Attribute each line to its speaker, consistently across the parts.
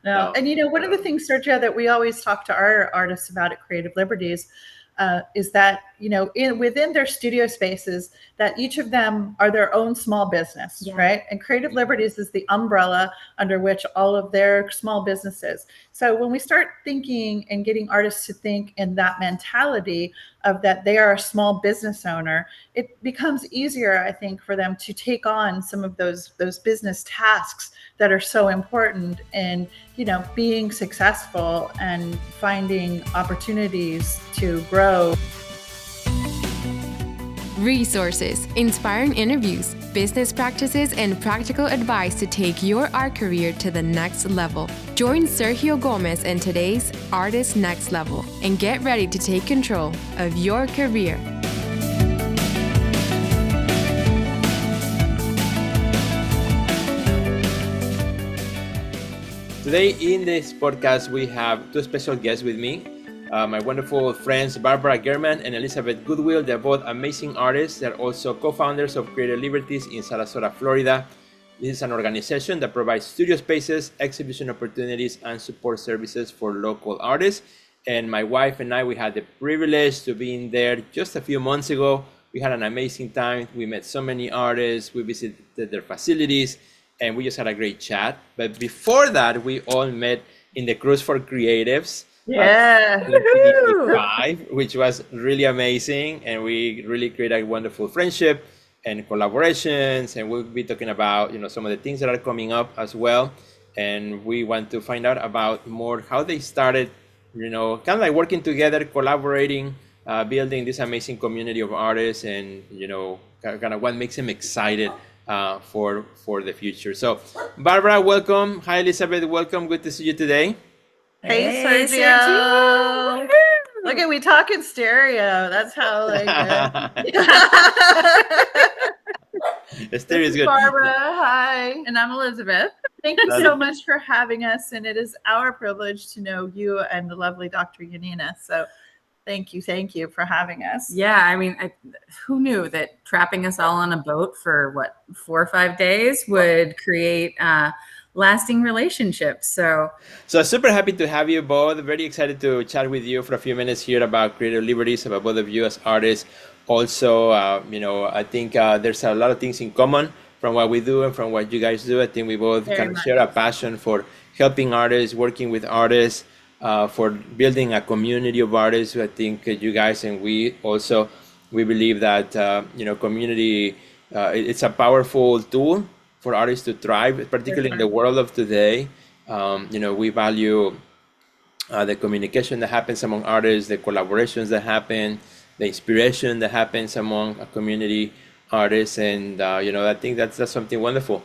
Speaker 1: No, and one of the things, Sergio, that we always talk to our artists about at Creative Liberties is that within their studio spaces, that each of them are their own small business, right? And Creative Liberties is the umbrella under which all of their small businesses. So when we start thinking and getting artists to think in that mentality of that they are a small business owner, it becomes easier, I think, for them to take on some of those business tasks that are so important in being successful and finding opportunities to grow.
Speaker 2: Resources, inspiring interviews, business practices, and practical advice to take your art career to the next level. Join Sergio Gomez in today's Artist Next Level and get ready to take control of your career.
Speaker 3: Today in this podcast, we have two special guests with me. My wonderful friends, Barbara Gerdman and Elizabeth Goodwill. They're both amazing artists. They're also co-founders of Creative Liberties in Sarasota, Florida. This is an organization that provides studio spaces, exhibition opportunities, and support services for local artists. And my wife and I, we had the privilege to be in there just a few months ago. We had an amazing time. We met so many artists. We visited their facilities, and we just had a great chat. But before that, we all met in the Cruise for Creatives.
Speaker 1: Yeah.
Speaker 3: 2025, which was really amazing. And we really created a wonderful friendship and collaborations. And we'll be talking about, some of the things that are coming up as well. And we want to find out about more how they started, kind of like working together, collaborating, building this amazing community of artists and, kind of what makes them excited for the future. So Barbara, welcome. Hi, Elizabeth, welcome. Good to see you today.
Speaker 1: Hey, Sergio. Look at, we talk in stereo. That's how
Speaker 3: The stereo is good.
Speaker 1: Barbara, hi.
Speaker 4: And I'm Elizabeth.
Speaker 1: Thank you so much for having us. And it is our privilege to know you and the lovely Dr. Yanina. So thank you for having us.
Speaker 4: Yeah, I mean, who knew that trapping us all on a boat for 4 or 5 days would create lasting relationships. So
Speaker 3: super happy to have you both. Very excited to chat with you for a few minutes here about Creative Liberties, about both of you as artists. Also, I think there's a lot of things in common from what we do and from what you guys do. I think we both kind of share a passion for helping artists, working with artists, for building a community of artists. I think you guys and we believe that community, it's a powerful tool for artists to thrive, particularly in the world of today. We value the communication that happens among artists, the collaborations that happen, the inspiration that happens among a community artists, and I think that's something wonderful.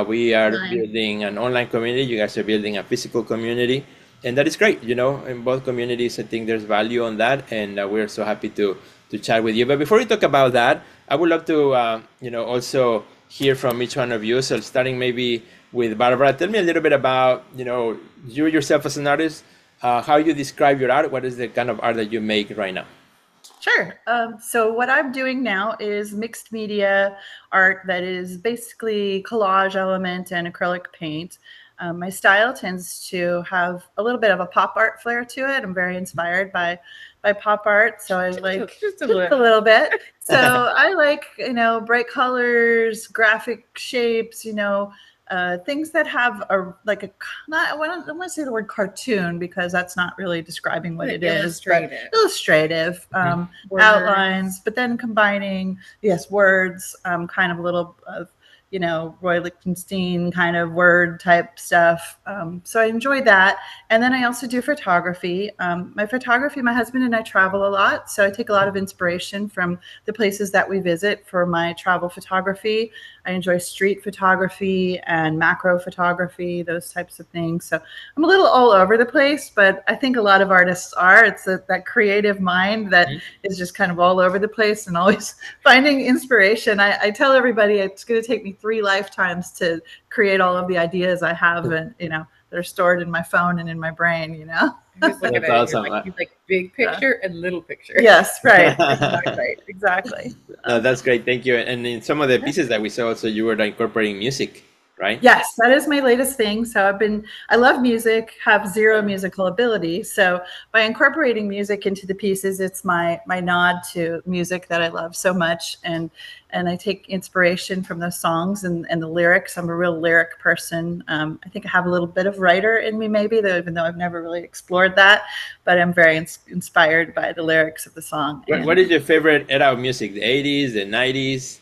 Speaker 3: We are building an online community. You guys are building a physical community. And that is great, in both communities. I think there's value on that, and we're so happy to chat with you. But before we talk about that, I would love to, also hear from each one of you. So starting maybe with Barbara, tell me a little bit about, you yourself as an artist, how you describe your art. What is the kind of art that you make right now?
Speaker 1: Sure. So what I'm doing now is mixed media art that is basically collage element and acrylic paint. My style tends to have a little bit of a pop art flair to it. I'm very inspired by pop art, so I like just a little bit. So I like bright colors, graphic shapes, things that have I want to say the word cartoon because that's not really describing what it is. Illustrative outlines, but then combining words, kind of a little of Roy Lichtenstein kind of word type stuff. So I enjoy that. And then I also do photography. My husband and I travel a lot. So I take a lot of inspiration from the places that we visit for my travel photography. I enjoy street photography and macro photography, those types of things. So I'm a little all over the place, but I think a lot of artists are. It's that creative mind that is just kind of all over the place and always finding inspiration. I tell everybody it's going to take me 3 lifetimes to create all of the ideas I have, and they're stored in my phone and in my brain.
Speaker 4: Just look at awesome. Like big picture and little picture.
Speaker 1: Yes, right. Exactly.
Speaker 3: That's great. Thank you. And in some of the pieces that we saw, also you were incorporating music, right?
Speaker 1: Yes, that is my latest thing. So I love music, have zero musical ability. So by incorporating music into the pieces, it's my nod to music that I love so much. And I take inspiration from those songs and the lyrics. I'm a real lyric person. I think I have a little bit of writer in me, maybe, though, even though I've never really explored that. But I'm very inspired by the lyrics of the song.
Speaker 3: What is your favorite era of music? The 80s, the 90s,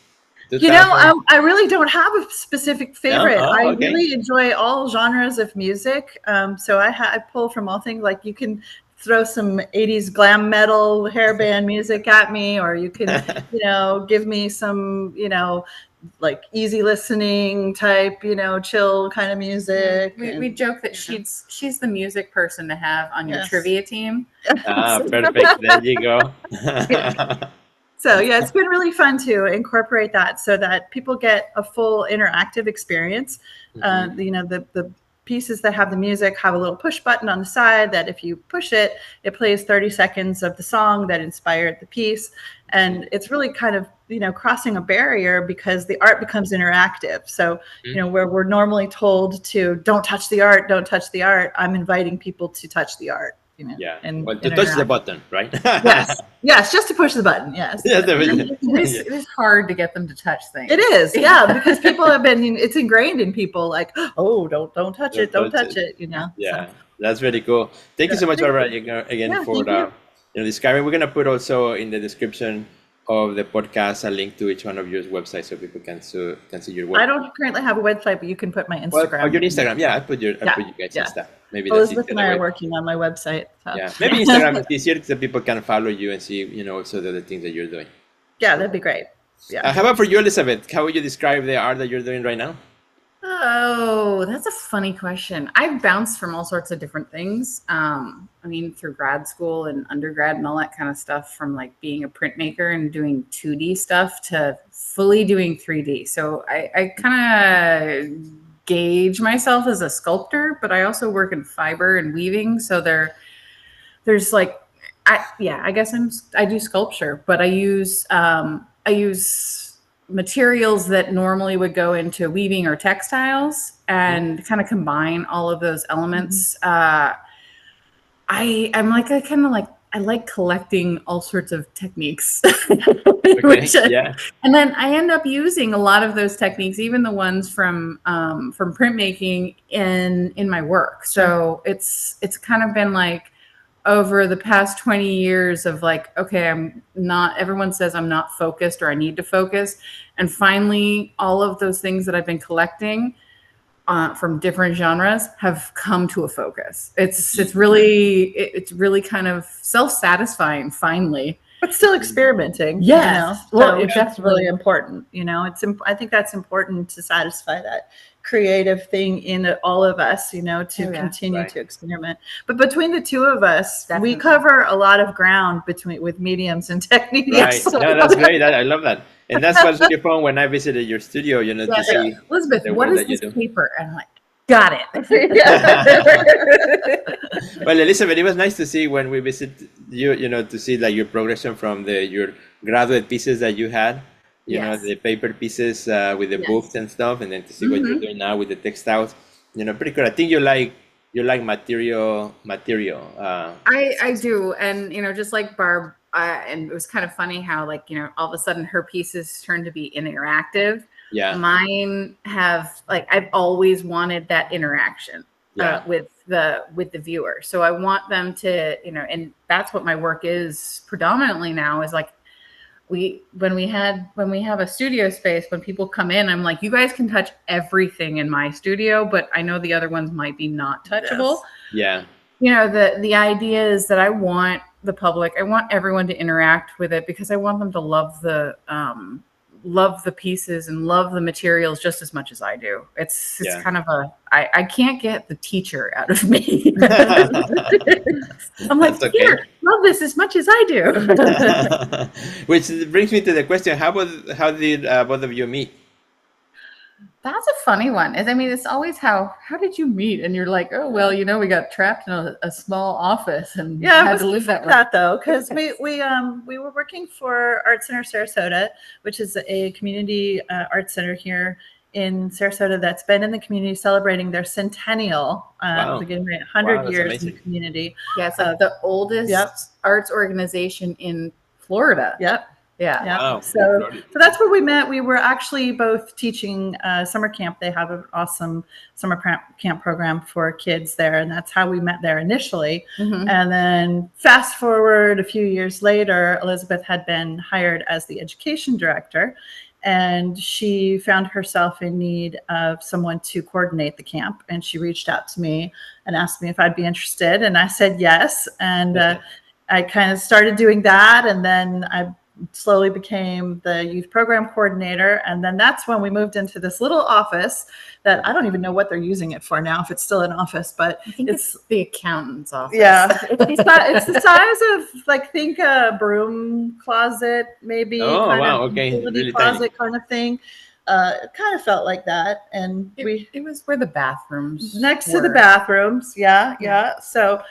Speaker 1: You know,
Speaker 3: 2000s?
Speaker 1: I really don't have a specific
Speaker 3: No?
Speaker 1: favorite.
Speaker 3: Oh,
Speaker 1: I
Speaker 3: okay.
Speaker 1: really enjoy all genres of music. So I pull from all things. Like, you can throw some 80s glam metal hairband music at me, or you can, give me some, like easy listening type, chill kind of music.
Speaker 4: We joke that she's the music person to have on your
Speaker 1: Yes.
Speaker 4: trivia team.
Speaker 3: Perfect. There you go.
Speaker 1: So yeah, it's been really fun to incorporate that so that people get a full interactive experience. The pieces that have the music have a little push button on the side that if you push it, it plays 30 seconds of the song that inspired the piece. And it's really kind of, crossing a barrier because the art becomes interactive. So, where we're normally told to don't touch the art, I'm inviting people to touch the art.
Speaker 3: Yeah.
Speaker 1: And
Speaker 3: Well, to touch the button, right?
Speaker 1: Yes, just to push the button. Yes.
Speaker 3: Yeah,
Speaker 4: It is hard to get them to touch things.
Speaker 1: It is, yeah, because people it's ingrained in people, like, oh, don't touch it, don't touch it,
Speaker 3: Yeah,
Speaker 1: So,
Speaker 3: that's very cool. Thank you so much, Barbara, again for
Speaker 1: thank you.
Speaker 3: describing. We're gonna put also in the description of the podcast a link to each one of your websites so people can see your work.
Speaker 1: I don't currently have a website, but you can put my Instagram.
Speaker 3: Well, your Instagram, yeah, I put you guys
Speaker 1: Yeah.
Speaker 3: Insta. Maybe that's
Speaker 1: Elizabeth and I
Speaker 3: easier.
Speaker 1: are working on my website. So.
Speaker 3: Yeah, maybe Instagram is easier so people can follow you and see, also the things that you're doing.
Speaker 1: Yeah, that'd be great. Yeah.
Speaker 3: How about for you, Elizabeth? How would you describe the art that you're doing right now?
Speaker 4: Oh, that's a funny question. I've bounced from all sorts of different things. Through grad school and undergrad and all that kind of stuff, from like being a printmaker and doing 2D stuff to fully doing 3D. So I kind of gauge myself as a sculptor, but I also work in fiber and weaving. So there's like, I guess I do sculpture, but I use materials that normally would go into weaving or textiles and kind of combine all of those elements. I like collecting all sorts of techniques. And then I end up using a lot of those techniques, even the ones from printmaking in my work. So it's kind of been like, over the past 20 years of like, okay, everyone says I'm not focused or I need to focus. And finally, all of those things that I've been collecting from different genres have come to a focus. It's really kind of self-satisfying finally.
Speaker 1: But still experimenting.
Speaker 4: Yes.
Speaker 1: Well, that's really important. I think that's important to satisfy that creative thing in all of us, to continue to experiment. But between the two of us, we cover a lot of ground with mediums and techniques.
Speaker 3: Right. No, that's great. I love that. And that's what's really fun when I visited your studio, to see
Speaker 4: Elizabeth, what is this paper? And I'm like, got it.
Speaker 3: Well, Elizabeth, it was nice to see when we visit you, to see like your progression from your graduate pieces that you had, the paper pieces with the books and stuff, and then to see what you're doing now with the textiles, pretty cool. I think you like material.
Speaker 4: I do, and just like Barb, and it was kind of funny how like all of a sudden her pieces turned to be interactive.
Speaker 3: Yeah.
Speaker 4: Mine have I've always wanted that interaction with the viewer. So I want them to, and that's what my work is predominantly now, is like when we have a studio space, when people come in, I'm like, you guys can touch everything in my studio, but I know the other ones might be not touchable.
Speaker 3: Yes. Yeah.
Speaker 4: The idea is that I want the public, I want everyone to interact with it because I want them to love the pieces and love the materials just as much as I do. It's kind of I can't get the teacher out of me. I'm like, here, love this as much as I do.
Speaker 3: Which brings me to the question: how did both of you meet?
Speaker 4: That's a funny one. It's always how did you meet? And you're like, oh, well, we got trapped in a small office and had to live that way.
Speaker 1: That though, because we were working for Art Center Sarasota, which is a community art center here in Sarasota that's been in the community celebrating their centennial, beginning 100 years
Speaker 3: amazing.
Speaker 1: in the community.
Speaker 4: Yeah, it's like the oldest arts organization in Florida.
Speaker 1: Yep.
Speaker 4: Yeah.
Speaker 3: Wow.
Speaker 1: So that's where we met. We were actually both teaching summer camp. They have an awesome summer camp program for kids there, and that's how we met there initially. And then fast forward a few years later, Elizabeth had been hired as the education director, and she found herself in need of someone to coordinate the camp. And she reached out to me and asked me if I'd be interested, and I said yes. And I kind of started doing that, and then I slowly became the youth program coordinator. And then that's when we moved into this little office that I don't even know what they're using it for now, if it's still an office, but
Speaker 4: I think it's the accountant's office.
Speaker 1: Yeah. It's the size of, like, think a broom closet, maybe.
Speaker 3: Oh, wow. Okay.
Speaker 1: Really closet kind of thing. It kind of felt like that. And
Speaker 4: it was where the bathrooms
Speaker 1: next
Speaker 4: were.
Speaker 1: to the bathrooms. Yeah. So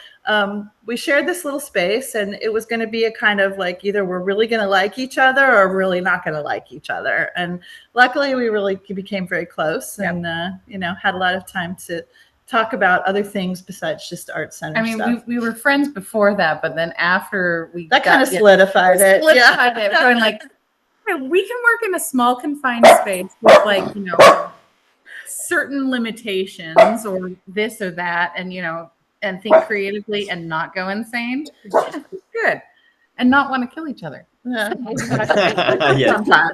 Speaker 1: we shared this little space, and it was going to be a kind of like either we're really going to like each other or really not going to like each other. And luckily we really became very close and, had a lot of time to talk about other things besides just art center stuff.
Speaker 4: we were friends before that, but then after
Speaker 1: that kind of solidified it.
Speaker 4: Going like, we can work in a small confined space with, like, certain limitations or this or that, and and think creatively and not go insane. Good. And not want to kill each other.
Speaker 1: Sometimes.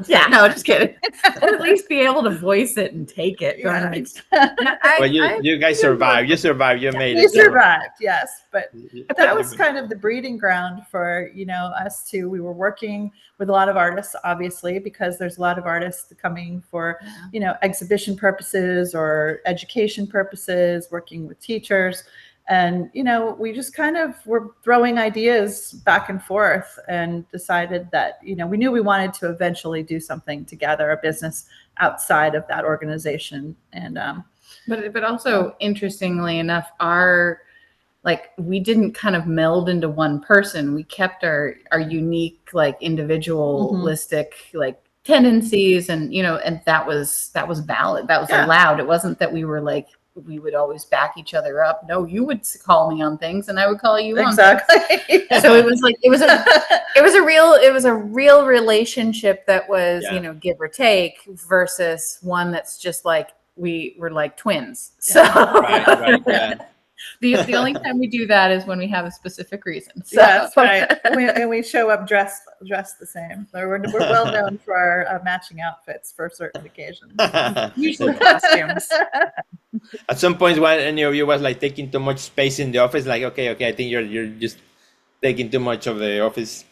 Speaker 1: Yeah. No, just kidding.
Speaker 4: Or at least be able to voice it and take it.
Speaker 3: Well, you guys survived. You survived. You made it.
Speaker 1: We survived, yes. But that was kind of the breeding ground for, us too. We were working with a lot of artists, obviously, because there's a lot of artists coming for, exhibition purposes or education purposes, working with teachers. And, we just kind of were throwing ideas back and forth and decided that, we knew we wanted to eventually do something together, a business outside of that organization. And,
Speaker 4: but also, interestingly enough, we didn't kind of meld into one person. We kept our unique, like, individualistic, like, tendencies, and, and that was valid. That was allowed. It wasn't that we were like, we would always back each other up. No, you would call me on things and I would call you on things. So it was like, it was a real relationship that was, give or take, versus one that's just like, we were like twins. So
Speaker 3: right.
Speaker 4: The only time we do that is when we have a specific reason. So.
Speaker 1: Yes, right. And we show up dressed the same. So we're well known for our matching outfits for certain occasions.
Speaker 4: Usually costumes.
Speaker 3: At some point, one any of you was like taking too much space in the office. Like, okay, I think you're just taking too much of the office.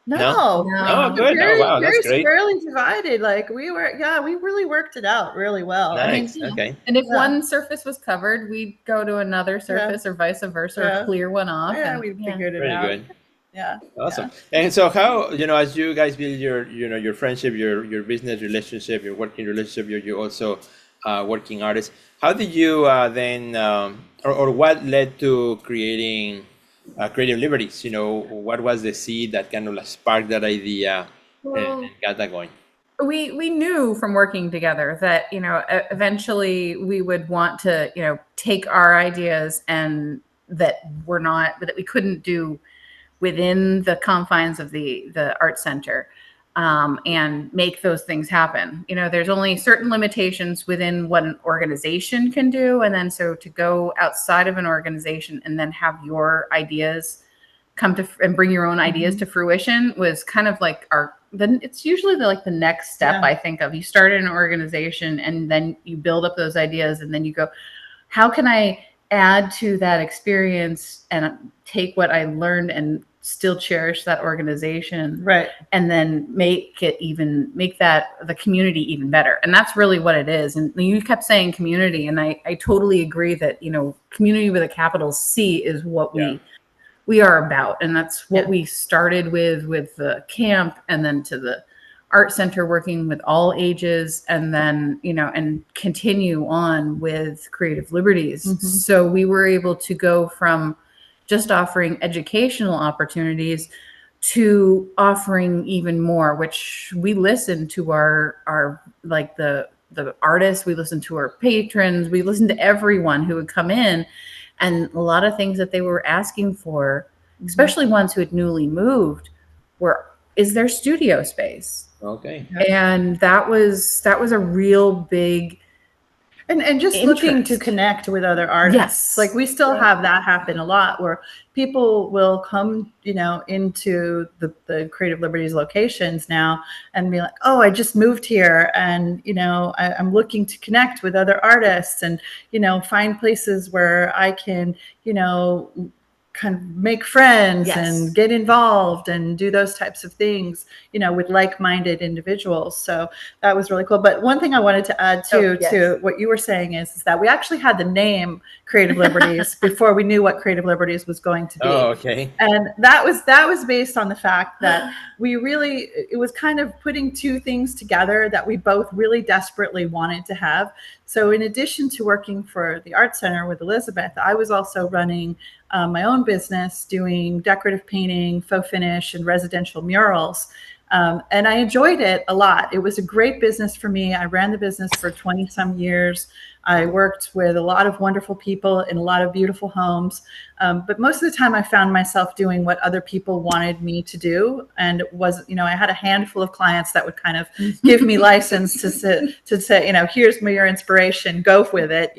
Speaker 1: No.
Speaker 3: Oh, good. Wow, that's great.
Speaker 1: Squarely divided. Like we really worked it out really well.
Speaker 3: Nice. Okay.
Speaker 4: And if one surface was covered, we'd go to another surface or vice versa, or clear one off.
Speaker 1: Yeah, we figured it out. Very good. Yeah.
Speaker 3: Awesome. Yeah. And so how, as you guys build your friendship, your business relationship, your working relationship, you also working artist. How did you then, or what led to creating Creative Liberties? What was the seed that kind of sparked that idea and got that going?
Speaker 4: We knew from working together that, eventually we would want to, take our ideas and that we couldn't do within the confines of the art center. And make those things happen. There's only certain limitations within what an organization can do. And then so to go outside of an organization and then have your ideas and bring your own ideas to fruition was kind of like it's usually the next step, I think of. You start an organization and then you build up those ideas and then you go, how can I add to that experience and take what I learned and still cherish that organization,
Speaker 1: right? And
Speaker 4: then make that the community even better. And that's really what it is. And you kept saying community, and I totally agree that community with a capital C is what we are about, and that's what we started with the camp, and then to the art center, working with all ages, and then and continue on with Creative Liberties. So we were able to go from just offering educational opportunities to offering even more, which we listen to our like the the artists, we listened to our patrons, we listened to everyone who would come in, and a lot of things that they were asking for, especially ones who had newly moved, is there studio space?
Speaker 3: Okay.
Speaker 4: And that was a real big
Speaker 1: and just looking to connect with other artists.
Speaker 4: Yes.
Speaker 1: Like we still have that happen a lot where people will come, into the Creative Liberties locations now and be like, oh, I just moved here and, I'm looking to connect with other artists and, find places where I can, kind of make friends and get involved and do those types of things, with like-minded individuals. So that was really cool. But one thing I wanted to add too, to what you were saying is that we actually had the name Creative Liberties before we knew what Creative Liberties was going to be.
Speaker 3: Oh, okay.
Speaker 1: And that was based on the fact that it was kind of putting two things together that we both really desperately wanted to have. So in addition to working for the Art Center with Elizabeth, I was also running my own business doing decorative painting, faux finish, and residential murals. And I enjoyed it a lot. It was a great business for me. I ran the business for 20 some years. I worked with a lot of wonderful people in a lot of beautiful homes. But most of the time I found myself doing what other people wanted me to do. And it was, I had a handful of clients that would kind of give me license to say, here's your inspiration, go with it,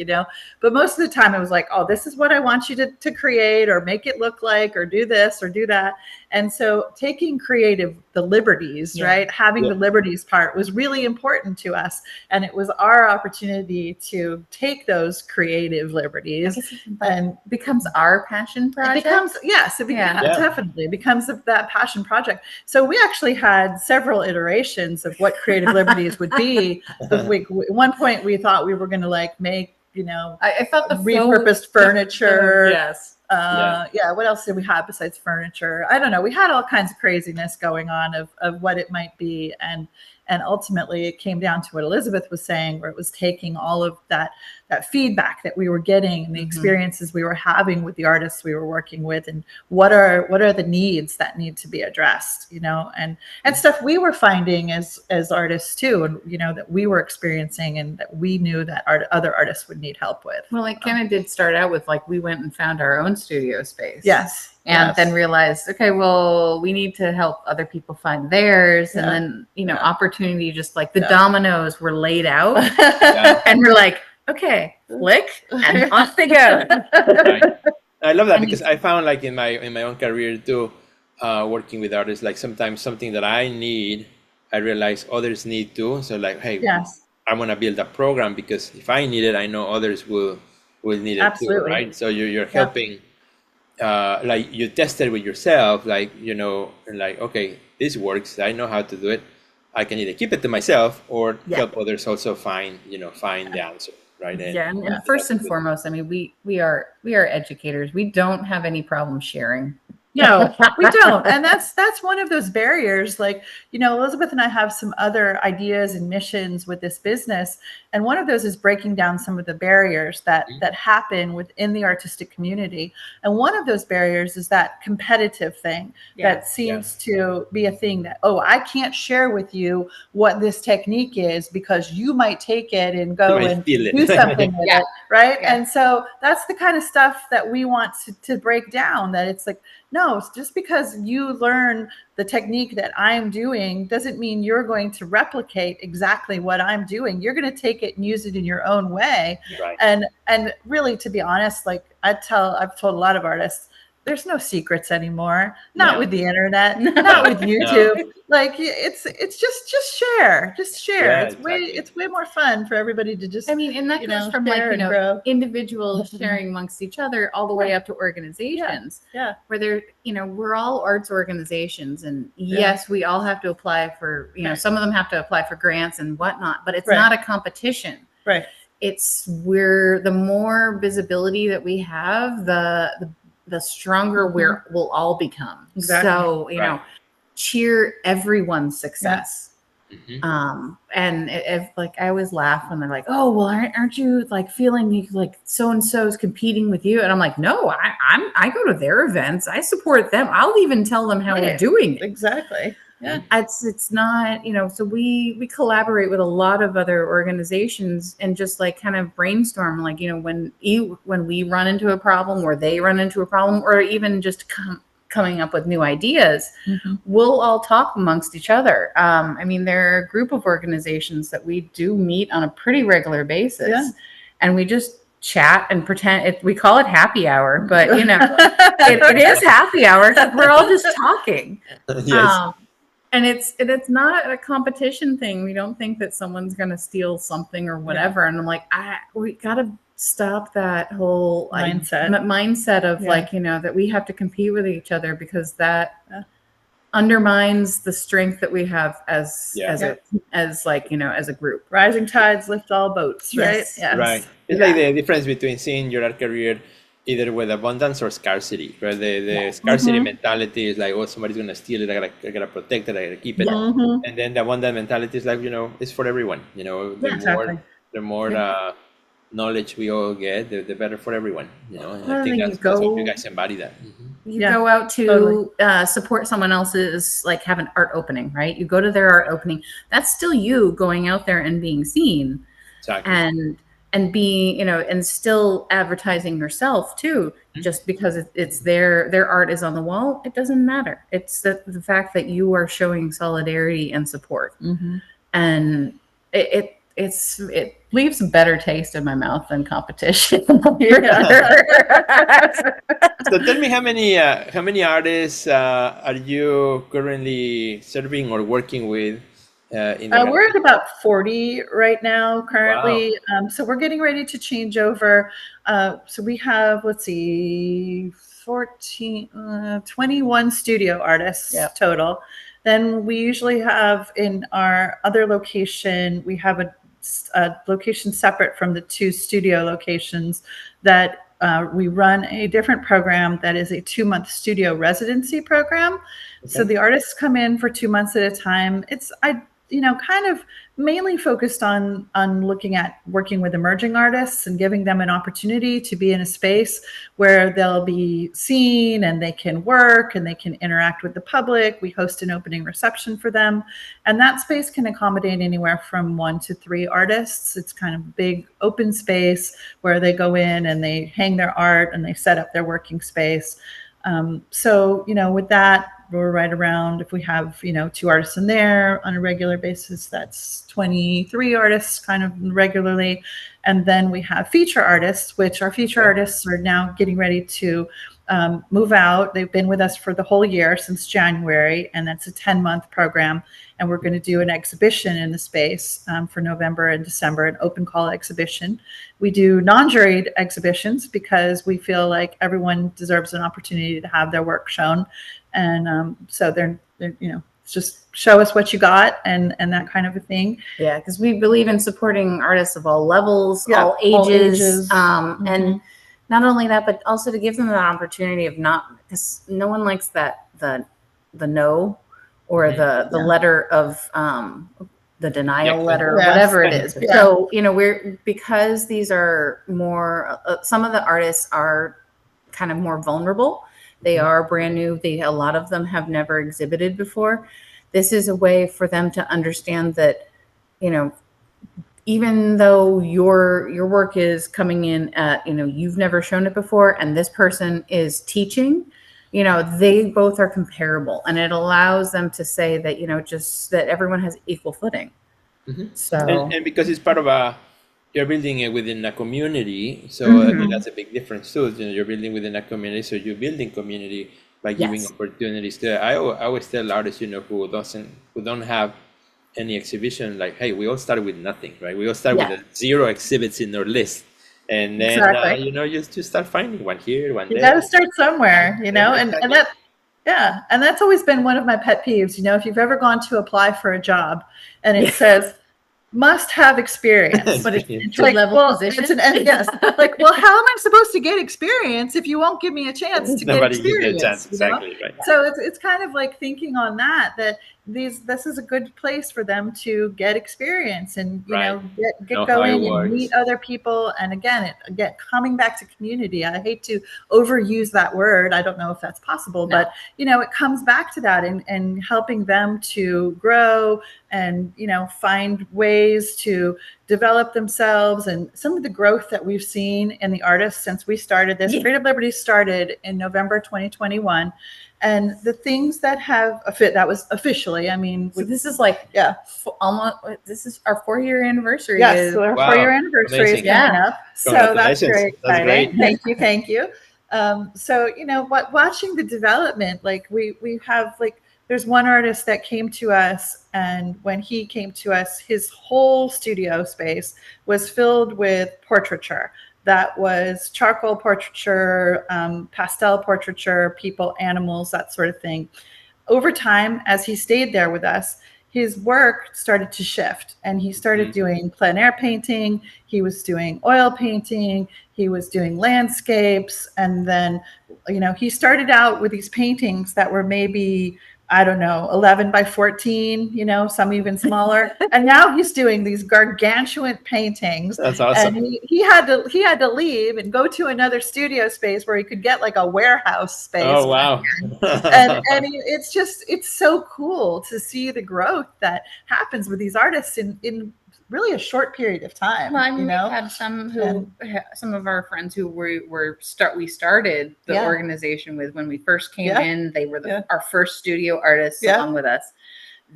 Speaker 1: But most of the time it was like, oh, this is what I want you to create or make it look like, or do this or do that. And so taking the liberties, right? Having the liberties part was really important to us. And it was our opportunity to take those creative liberties and
Speaker 4: becomes our passion project.
Speaker 1: Definitely becomes that passion project. So we actually had several iterations of what Creative Liberties would be. At one point we thought we were going to make,
Speaker 4: I thought the
Speaker 1: repurposed furniture.
Speaker 4: Yes.
Speaker 1: What else did we have besides furniture? I don't know. We had all kinds of craziness going on of what it might be. And ultimately it came down to what Elizabeth was saying, where it was taking all of that feedback that we were getting and the experiences we were having with the artists we were working with, and what are the needs that need to be addressed, and stuff we were finding as artists too, and that we were experiencing and that we knew that other artists would need help with.
Speaker 4: Well, it kind of did start out with we went and found our own studio space.
Speaker 1: Yes.
Speaker 4: And then realized, okay, well, we need to help other people find theirs. And then, opportunity, just like the dominoes were laid out and we're like, okay, flick and off they go.
Speaker 3: Right. I love that because I found in my own career too, working with artists, sometimes something that I need, I realize others need too. So hey, I want to build a program because if I need it, I know others will need it too, right? So you're helping. You test it with yourself, okay, this works. I know how to do it. I can either keep it to myself or help others also find the answer, right?
Speaker 4: And first and foremost, we are educators. We don't have any problem sharing.
Speaker 1: No, we don't. And that's one of those barriers. Elizabeth and I have some other ideas and missions with this business. And one of those is breaking down some of the barriers that happen within the artistic community. And one of those barriers is that competitive thing that seems to be a thing that, oh, I can't share with you what this technique is because you might take it and go and do something with it. Right. Yeah. And so that's the kind of stuff that we want to break down, that it's no, just because you learn the technique that I'm doing doesn't mean you're going to replicate exactly what I'm doing. You're going to take it and use it in your own way. Right. And really, to be honest, I've told a lot of artists, there's no secrets anymore. Not with the internet, not with YouTube. It's just share. Just share. Yeah, it's way more fun for everybody to just
Speaker 4: and that goes from individuals sharing amongst each other all the way up to organizations.
Speaker 1: Yeah.
Speaker 4: Where they're, we're all arts organizations, and yes, we all have to apply for, some of them have to apply for grants and whatnot, but it's not a competition.
Speaker 1: Right.
Speaker 4: It's the more visibility that we have, the stronger we'll all become.
Speaker 1: Exactly.
Speaker 4: So, cheer everyone's success. And if I always laugh when they're like, oh, well, aren't you feeling like so-and-so is competing with you? And I'm like, no, I go to their events. I support them. I'll even tell them how we're doing it.
Speaker 1: Exactly.
Speaker 4: It's not, so we collaborate with a lot of other organizations and just like kind of brainstorm, like, when we run into a problem or they run into a problem, or even just coming up with new ideas, we'll all talk amongst each other. I mean, there are a group of organizations that we do meet on a pretty regular basis, and we just chat and pretend we call it happy hour, but it is happy hour because we're all just talking.
Speaker 3: Yes.
Speaker 4: And it's not a competition thing. We don't think that someone's going to steal something or whatever. And I'm like, we got to stop that whole mindset of like, that we have to compete with each other, because that undermines the strength that we have as a group.
Speaker 1: Rising tides lift all boats, right?
Speaker 4: Yes.
Speaker 3: Right. It's like the difference between seeing your art career either with abundance or scarcity, right? The scarcity mentality is like, oh, somebody's gonna steal it. I gotta protect it. I gotta keep it. And then the abundant mentality is like, it's for everyone. The more knowledge we all get, the better for everyone. And I think that's what you guys embody that.
Speaker 4: You go out to support someone else's, like have an art opening, right? You go to their art opening. That's still you going out there and being seen.
Speaker 3: Exactly.
Speaker 4: And being, and still advertising yourself too, just because it's their art is on the wall. It doesn't matter. It's the fact that you are showing solidarity and support. And it leaves a better taste in my mouth than competition.
Speaker 3: So tell me, how many artists are you currently serving or working with?
Speaker 1: We're at about 40 right now currently.
Speaker 3: Wow.
Speaker 1: So we're getting ready to change over. So we have, 21 studio artists total. Then we usually have in our other location, we have a location separate from the 2 studio locations that we run a different program that is a 2-month studio residency program. So the artists come in for 2 months at a time. It's kind of mainly focused on looking at working with emerging artists and giving them an opportunity to be in a space where they'll be seen and they can work and they can interact with the public. We host an opening reception for them, and that space can accommodate anywhere from 1 to 3 artists. It's kind of a big open space where they go in and they hang their art and they set up their working space. So with that, we're right around, if we have 2 artists in there on a regular basis, that's 23 artists kind of regularly. And then we have feature artists, which our feature artists are now getting ready to move out. They've been with us for the whole year since January, and that's a 10-month program. And we're going to do an exhibition in the space for November and December, an open call exhibition. We do non-juried exhibitions because we feel like everyone deserves an opportunity to have their work shown. And so they're just show us what you got and that kind of a thing.
Speaker 4: Yeah, because we believe in supporting artists of all levels, all ages. And not only that, but also to give them the opportunity of because no one likes that the no or the letter of the denial letter, or whatever it is. So because these are more some of the artists are kind of more vulnerable. They are brand new. A lot of them have never exhibited before. This is a way for them to understand that, even though your work is coming in at, you've never shown it before, and this person is teaching, they both are comparable, and it allows them to say that, just that everyone has equal footing. So,
Speaker 3: and because it's part of you're building it within a community, so I think that's a big difference too. You're building within a community, so you're building community by giving opportunities to. I always tell artists, who don't have any exhibition, like, hey, we all start with nothing, right? We all start with 0 exhibits in our list, and then you just start finding one here, one there.
Speaker 1: You got to start somewhere, and that. Yeah, and that's always been one of my pet peeves. If you've ever gone to apply for a job and it says must have experience, but it's like, position. Like, well, how am I supposed to get experience if you won't give me a chance to get experience?
Speaker 3: Exactly, right.
Speaker 1: So it's kind of like thinking on that this is a good place for them to get experience and
Speaker 3: Right.
Speaker 1: get
Speaker 3: Know how it
Speaker 1: going and
Speaker 3: works.
Speaker 1: meet other people. And again, coming back to community. I hate to overuse that word. I don't know if that's possible, but it comes back to that and helping them to grow and find ways to develop themselves. And some of the growth that we've seen in the artists since we started this. Creative Liberties started in November 2021. And the things that that was officially,
Speaker 4: so this is like, almost, this is our 4-year anniversary.
Speaker 1: Yes, so our 4-year anniversary is coming up. So that's very exciting. Thank you. So, watching the development, like we have, like, there's one artist that came to us, and when he came to us, his whole studio space was filled with portraiture. That was charcoal portraiture, pastel portraiture, people, animals, that sort of thing. Over time, as he stayed there with us, his work started to shift, and he started doing plein air painting. He was doing oil painting. He was doing landscapes. And then, he started out with these paintings that were maybe, I don't know, 11 by 14, some even smaller. And now he's doing these gargantuan paintings.
Speaker 3: That's awesome.
Speaker 1: And he had to leave and go to another studio space where he could get like a warehouse space.
Speaker 3: Oh, wow.
Speaker 1: and it's so cool to see the growth that happens with these artists in really a short period of time.
Speaker 4: Well, I mean, we had some of our friends who we started the organization with when we first came in. They were our first studio artists along with us.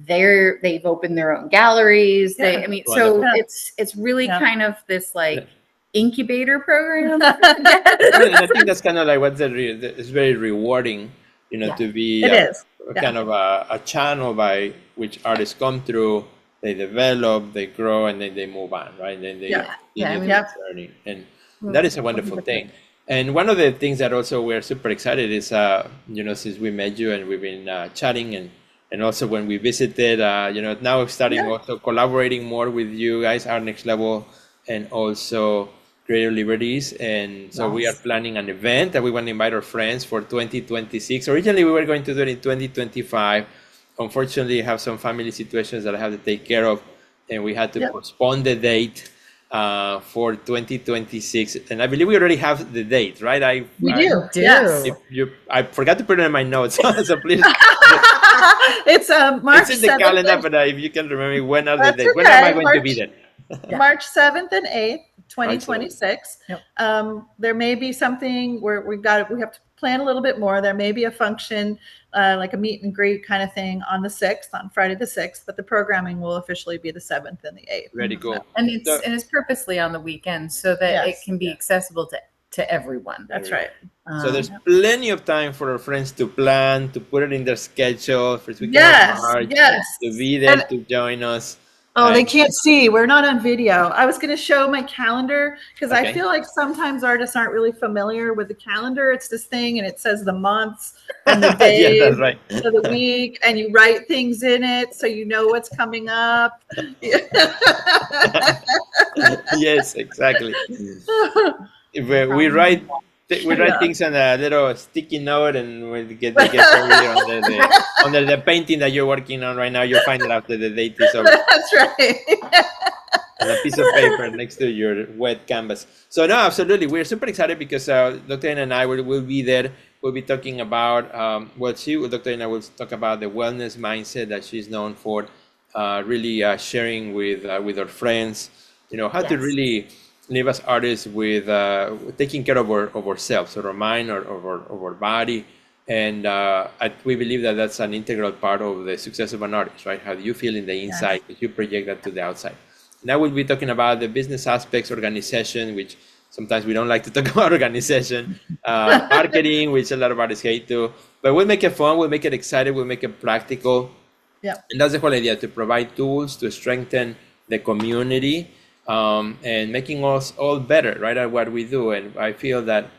Speaker 4: They've opened their own galleries. It's really kind of this like incubator program.
Speaker 3: I think that's kind of like it's very rewarding, to be kind of a channel by which artists come through. They develop, they grow, and then they move on, right? Then they journey, and that is a wonderful thing. And one of the things that also we're super excited is, since we met you and we've been chatting, and also when we visited, now we're starting also collaborating more with you guys, Our Next Level, and also Creative Liberties. And so we are planning an event that we want to invite our friends for 2026. Originally, we were going to do it in 2025. Unfortunately, I have some family situations that I have to take care of, and we had to postpone the date for 2026. And I believe we already have the date, right?
Speaker 1: We do. Yes.
Speaker 3: I forgot to put it in my notes, so please.
Speaker 1: It's March 7th.
Speaker 3: It's in the calendar, but if you can remember, when are the dates? When am I going to be there?
Speaker 1: March 7th and 8th, 2026. There may be something where we have to plan a little bit more. There may be a function like a meet and greet kind of thing on Friday the 6th, but the programming will officially be the 7th and the 8th.
Speaker 3: Very cool.
Speaker 4: And it's purposely on the weekend so that it can be accessible to everyone.
Speaker 1: That's right.
Speaker 3: So there's plenty of time for our friends to plan, to put it in their schedule, first weekend of March, to be there, to join us.
Speaker 1: Oh, they can't see. We're not on video. I was going to show my calendar because I feel like sometimes artists aren't really familiar with the calendar. It's this thing, and it says the months and the days
Speaker 3: that's right.
Speaker 1: of the week, and you write things in it so you know what's coming up.
Speaker 3: Yes, exactly. We write things on a little sticky note, and we get under the painting that you're working on right now. You'll find it after the date is over.
Speaker 1: That's right.
Speaker 3: On a piece of paper next to your wet canvas. So no, absolutely, we're super excited because Dr. Ana and I will be there. We'll be talking about Dr. Ana will talk about the wellness mindset that she's known for, really sharing with our friends. How to really live as artists with taking care of ourselves, or our mind, or our body. And we believe that that's an integral part of the success of an artist, right? How do you feel in the inside if you project that to the outside? Now we'll be talking about the business aspects, organization, which sometimes we don't like to talk about organization, marketing, which a lot of artists hate to, but we'll make it fun, we'll make it exciting, we'll make it practical. Yeah. And that's the whole idea, to provide tools to strengthen the community, and making us all better, right, at what we do. And I feel that,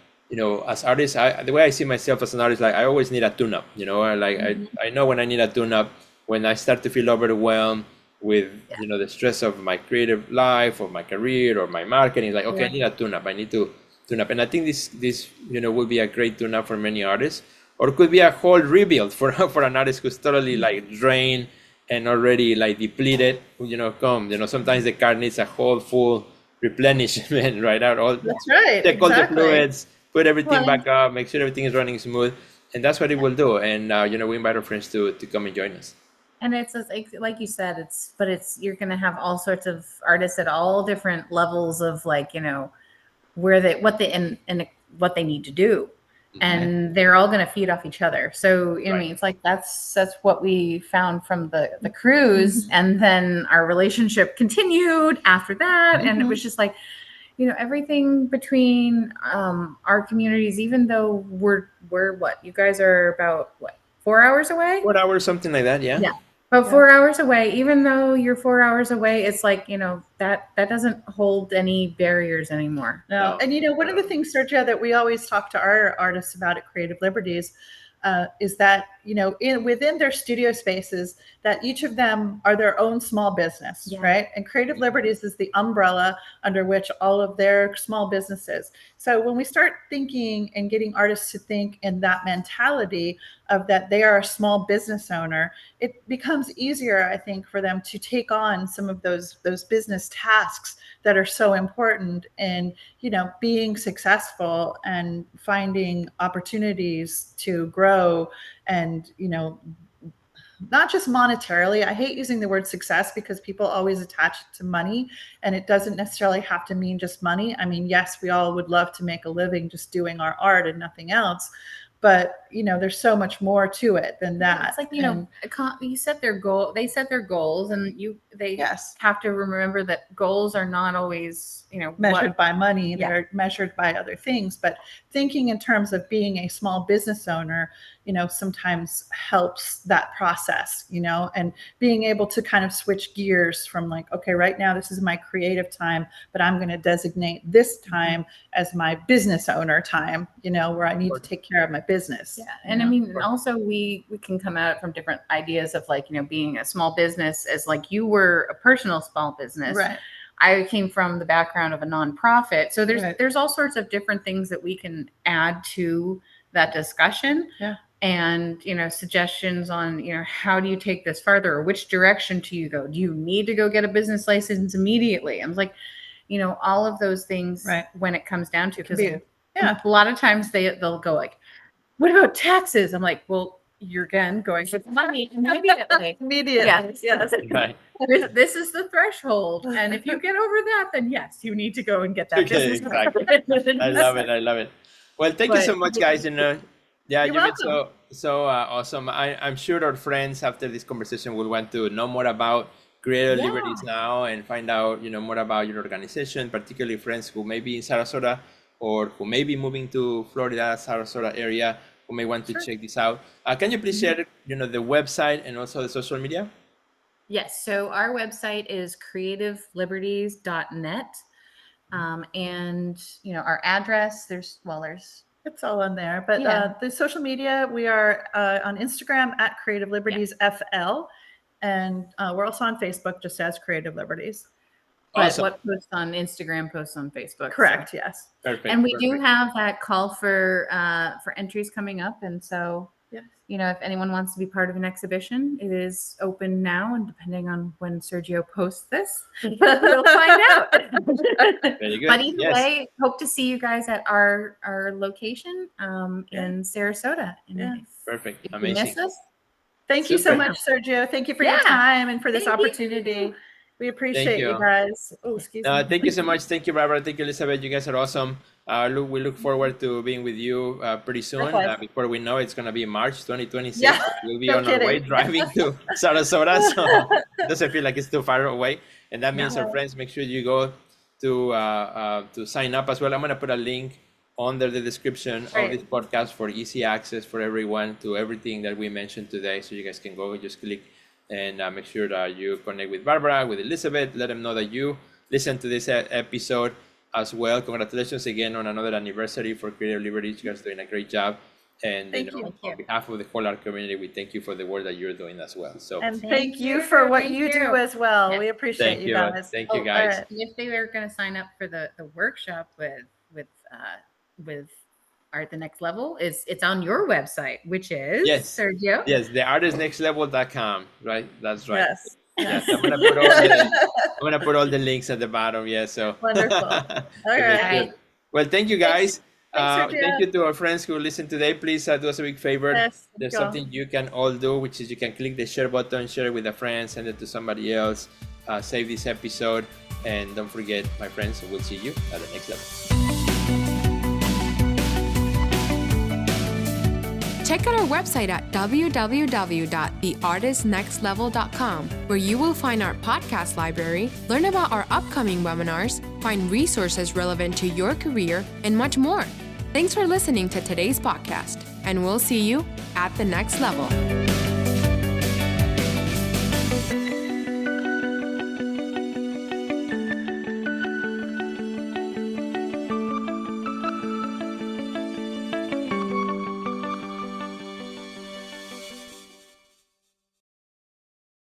Speaker 3: as artists, the way I see myself as an artist, like I always need a tune-up, I know when I need a tune-up, when I start to feel overwhelmed with, the stress of my creative life, or my career, or my marketing, like, okay, I need a tune-up, I need to tune up. And I think this will be a great tune-up for many artists, or it could be a whole rebuild for an artist who's totally like drained and already like depleted, sometimes the car needs a whole full replenishment, right? Out all,
Speaker 1: That's right.
Speaker 3: check all the
Speaker 1: Exactly.
Speaker 3: fluids, put everything
Speaker 1: Well,
Speaker 3: back up, make sure everything is running smooth, and that's what it will do. And we invite our friends to come and join us.
Speaker 4: And it's like you said, you're going to have all sorts of artists at all different levels of like, where they, what they, and what they need to do. And they're all going to feed off each other. So, I mean, it's like, that's what we found from the cruise. And then our relationship continued after that. And it was just like, everything between our communities, even though we're what, you guys are about what, 4 hours away?
Speaker 3: 4 hours, something like that. Yeah.
Speaker 4: But 4 hours away, even though you're 4 hours away, it's like, that doesn't hold any barriers anymore.
Speaker 1: No. And one of the things, Sergio, that we always talk to our artists about at Creative Liberties is that, within their studio spaces, that each of them are their own small business, right? And Creative Liberties is the umbrella under which all of their small businesses. So when we start thinking and getting artists to think in that mentality of that they are a small business owner, it becomes easier, I think, for them to take on some of those business tasks that are so important in, being successful and finding opportunities to grow and, not just monetarily. I hate using the word success because people always attach it to money, and it doesn't necessarily have to mean just money. I mean, yes, we all would love to make a living just doing our art and nothing else. But, there's so much more to it than that.
Speaker 4: It's like, you set their goal, they set their goals, and they have to remember that goals are not always,
Speaker 1: measured by money. They're measured by other things. But thinking in terms of being a small business owner, sometimes helps that process, and being able to kind of switch gears from like, okay, right now this is my creative time, but I'm going to designate this time as my business owner time, where I need to take care of my business.
Speaker 4: Yeah. And I mean, also we can come at it from different ideas of like, being a small business as like you were a personal small business.
Speaker 1: Right.
Speaker 4: I came from the background of a nonprofit. So there's all sorts of different things that we can add to that discussion.
Speaker 1: Yeah.
Speaker 4: And, suggestions on, how do you take this further, or which direction do you go? Do you need to go get a business license immediately? I'm like, all of those things when it comes down to, because a lot of times they'll go like, what about taxes? I'm like, well, you're again going for the money immediately.
Speaker 1: Yes.
Speaker 3: Right.
Speaker 4: This is the threshold. And if you get over that, then yes, you need to go and get that business.
Speaker 3: Exactly. I love it. Well, thank you so much, guys. You've been so awesome. I'm sure our friends after this conversation will want to know more about Creative Liberties now and find out, more about your organization, particularly friends who may be in Sarasota or who may be moving to Florida, Sarasota area, who may want to check this out. Can you please share, the website and also the social media?
Speaker 4: Yes. So our website is creativeliberties.net. And, our address, it's
Speaker 1: all on there. But the social media, we are on Instagram at Creative Liberties FL. And we're also on Facebook just as Creative Liberties.
Speaker 4: But what posts on Instagram posts on Facebook.
Speaker 1: Correct. So. Yes.
Speaker 3: Perfect.
Speaker 4: And we do have that call for entries coming up. And so, if anyone wants to be part of an exhibition, it is open now. And depending on when Sergio posts this, we'll find out.
Speaker 3: Very good.
Speaker 4: But either way, hope to see you guys at our location in Sarasota. And
Speaker 3: Perfect. Amazing.
Speaker 1: Thank you so much, Sergio. Thank you for your time and for this opportunity. We appreciate you guys. Oh, excuse me.
Speaker 3: Thank you so much. Thank you, Barbara. Thank you, Elizabeth. You guys are awesome. We look forward to being with you pretty soon. Before we know it's going to be March 2026.
Speaker 1: Yeah,
Speaker 3: we'll be on our way driving to Sarasota. So it doesn't feel like it's too far away. And that means our friends, make sure you go to sign up as well. I'm going to put a link under the description of this podcast for easy access for everyone to everything that we mentioned today. So you guys can go, just click and make sure that you connect with Barbara, with Elizabeth. Let them know that you listened to this episode as well. Congratulations again on another anniversary for Creative Liberties. You guys are doing a great job. And on behalf of the whole art community, we thank you for the work that you're doing as well. So
Speaker 1: and thank you for what you do as well. Yeah. We appreciate you guys.
Speaker 3: Thank you guys.
Speaker 4: If they were going to sign up for the workshop with Art the Next Level it's on your website, which is Sergio.
Speaker 3: Yes, theartistnextlevel.com, right? That's right.
Speaker 1: Yes.
Speaker 3: Yes, I'm gonna put all the links at the bottom. Yeah, so
Speaker 1: Wonderful. All right.
Speaker 3: Well, thank you guys.
Speaker 1: Thanks,
Speaker 3: Thank you to our friends who listen today. Please do us a big favor.
Speaker 1: Yes,
Speaker 3: There's something you can all do, which is you can click the share button, share it with a friend, send it to somebody else, save this episode, and don't forget, my friends, we'll see you at the next level.
Speaker 2: Check out our website at www.theartistnextlevel.com, where you will find our podcast library, learn about our upcoming webinars, find resources relevant to your career, and much more. Thanks for listening to today's podcast, and we'll see you at the next level.